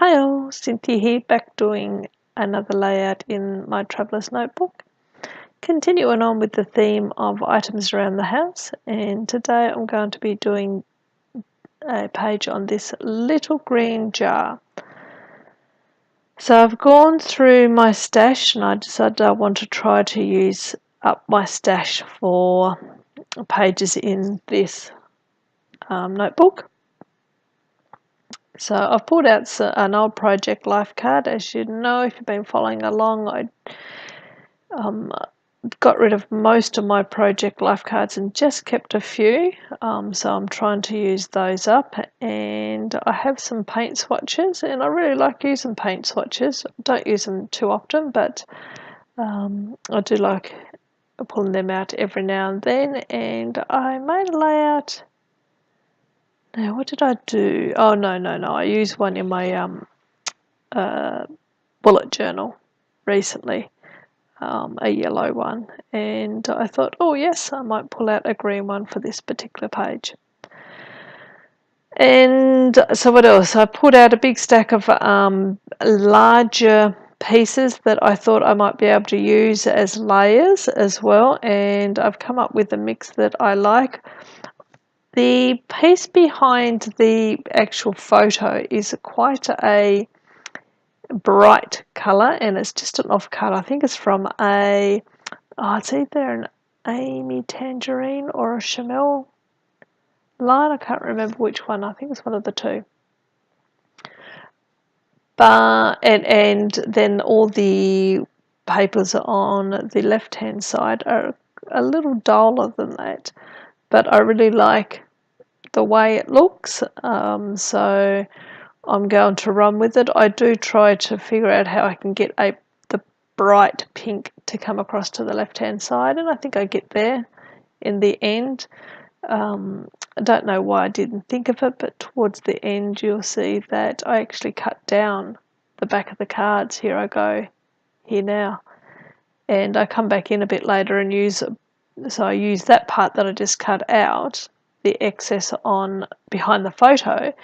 Hi all, Cynthia here, back doing another layout in my Traveller's Notebook. Continuing on with the theme of items around the house, and today I'm going to be doing a page on this little green jar. So I've gone through my stash and I decided I want to try to use up my stash for pages in this notebook. So I've pulled out an old Project Life card. As you know, if you've been following along, I got rid of most of my Project Life cards and just kept a few. So I'm trying to use those up. And I have some paint swatches, and I really like using paint swatches. I don't use them too often, but I do like pulling them out every now and then. And I made a layout. Now, what did I do? Oh, no. I used one in my bullet journal recently, a yellow one. And I thought, oh, yes, I might pull out a green one for this particular page. And so what else? I pulled out a big stack of larger pieces that I thought I might be able to use as layers as well. And I've come up with a mix that I like. The piece behind the actual photo is quite a bright colour, and it's just an off colour. I think it's from it's either an Amy Tangerine or a Chamel line. I can't remember which one. I think it's one of the two. But and then all the papers on the left hand side are a little duller than that, but I really like the way it looks, so I'm going to run with it. I do try to figure out how I can get the bright pink to come across to the left hand side, and I think I get there in the end. I don't know why I didn't think of it, but towards the end you'll see that I actually cut down the back of the cards. Here I go, here now, and I come back in a bit later and so I use that part that I just cut out, the excess on behind the photo,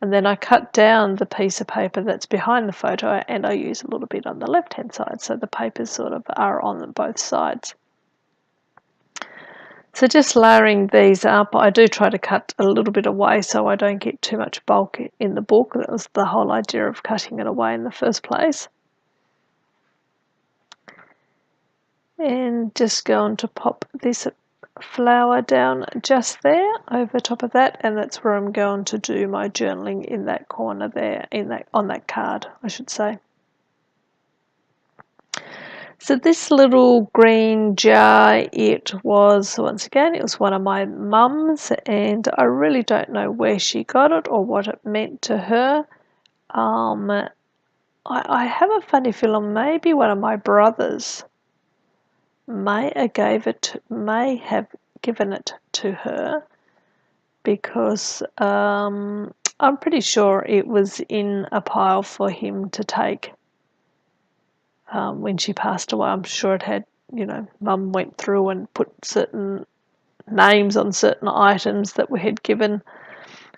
and then I cut down the piece of paper that's behind the photo and I use a little bit on the left hand side, so the papers sort of are on both sides. So just layering these up, I do try to cut a little bit away so I don't get too much bulk in the book. That was the whole idea of cutting it away in the first place. And just going to pop this flower down just there over top of that, and that's where I'm going to do my journaling, in that corner there, on that card, I should say. So this little green jar, it was one of my mum's, and I really don't know where she got it or what it meant to her. I have a funny feeling maybe one of my brothers may have given it to her, because I'm pretty sure it was in a pile for him to take when she passed away. I'm sure it had, Mum went through and put certain names on certain items that we had given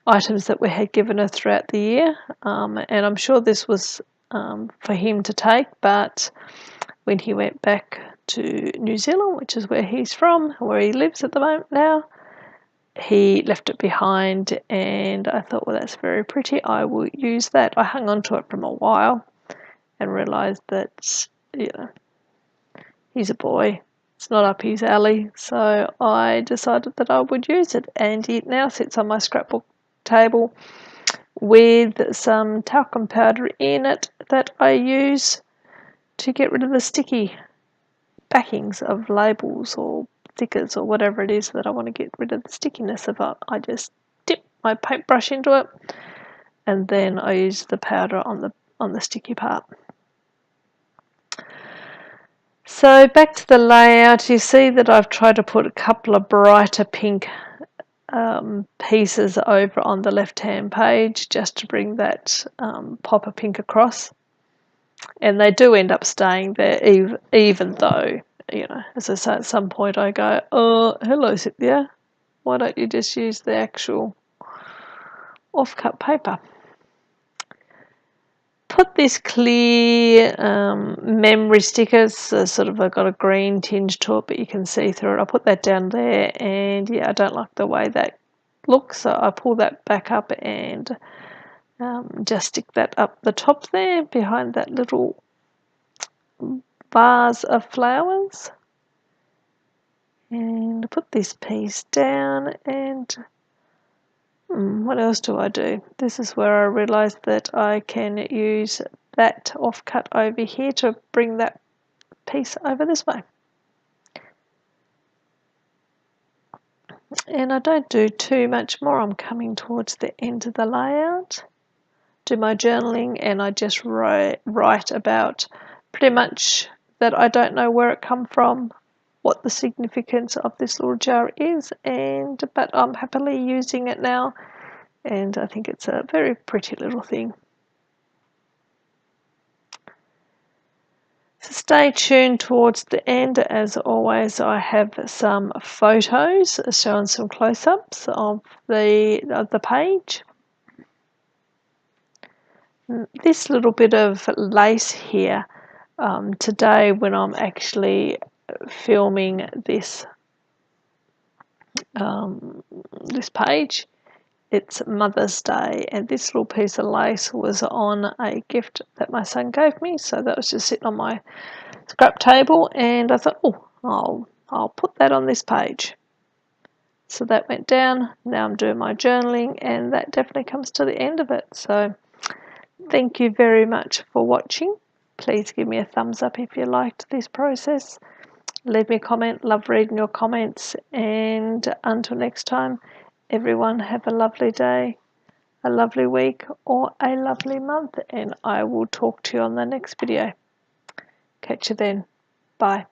her throughout the year, and I'm sure this was for him to take, but when he went back to New Zealand, which is where he's from, where he lives at the moment now, he left it behind, and I thought, well, that's very pretty, I will use that. I hung on to it for a while and realised that, he's a boy, it's not up his alley, so I decided that I would use it, and it now sits on my scrapbook table with some talcum powder in it that I use to get rid of the sticky backings of labels or stickers or whatever it is that I want to get rid of the stickiness of it. I just dip my paintbrush into it, and then I use the powder on the sticky part. So back to the layout, you see that I've tried to put a couple of brighter pink pieces over on the left hand page just to bring that pop of pink across, and they do end up staying there, even though, as I say, at some point I go, oh, hello Cynthia, why don't you just use the actual off-cut paper? put this clear memory stickers, sort of got a green tinge to it, but you can see through it. I put that down there, and yeah, I don't like the way that looks, so I pull that back up and just stick that up the top there behind that little vase of flowers. And put this piece down, and what else do I do? This is where I realised that I can use that offcut over here to bring that piece over this way. And I don't do too much more. I'm coming towards the end of the layout. Do my journaling, and I just write about pretty much that I don't know where it come from, what the significance of this little jar is, but I'm happily using it now, and I think it's a very pretty little thing. So stay tuned towards the end. As always, I have some photos showing some close-ups of the page. This little bit of lace here, today when I'm actually filming this this page, it's Mother's Day, and this little piece of lace was on a gift that my son gave me, so that was just sitting on my scrap table, and I thought, oh, I'll put that on this page. So that went down. Now I'm doing my journaling, and that definitely comes to the end of it. So thank you very much for watching. Please give me a thumbs up if you liked this process. Leave me a comment. Love reading your comments. And until next time, everyone have a lovely day, a lovely week, or a lovely month. And I will talk to you on the next video. Catch you then. Bye.